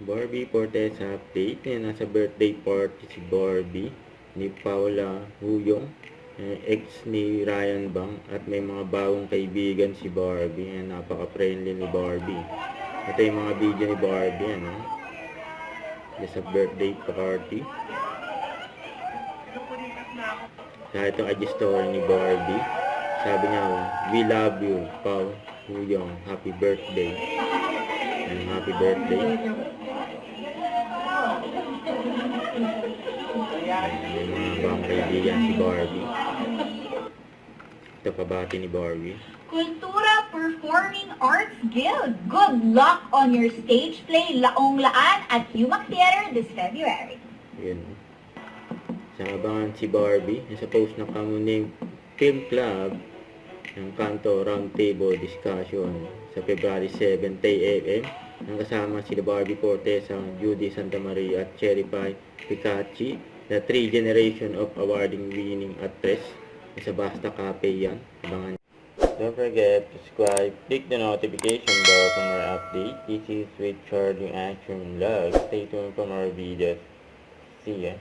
Barbie Fortesa update. Nasa birthday party si Barbie ni Paula Huyong, ex ni Ryan Bang, at may mga bagong kaibigan si Barbie. Napaka-friendly ni Barbie. Ito yung mga video ni Barbie, sa birthday party. Sa itong IG story ni Barbie, sabi niya, "We love you, Pao Huyong. Happy birthday." Happy birthday. May mga bagong kaibigan si Barbie. Ito pabati ni Barbie. Kultura Performing Arts Guild. Good luck on your stage play, Laong Laan at Yumak Theater this February. Yun. Sa abangan si Barbie, sa post na kamuning Film Club ng Kanto Roundtable Discussion sa February 7, 10 a.m. Ang kasama sila Barbie Fortesa, Judy Santa Maria at Cherry Pie Picachi, the 3 generation of awarding-winning actress. Sa Basta Cafe yan. Abangan. Don't forget to subscribe, click the notification bell for more updates. This is with Charging Action Vlog. Stay tuned for more videos. See ya.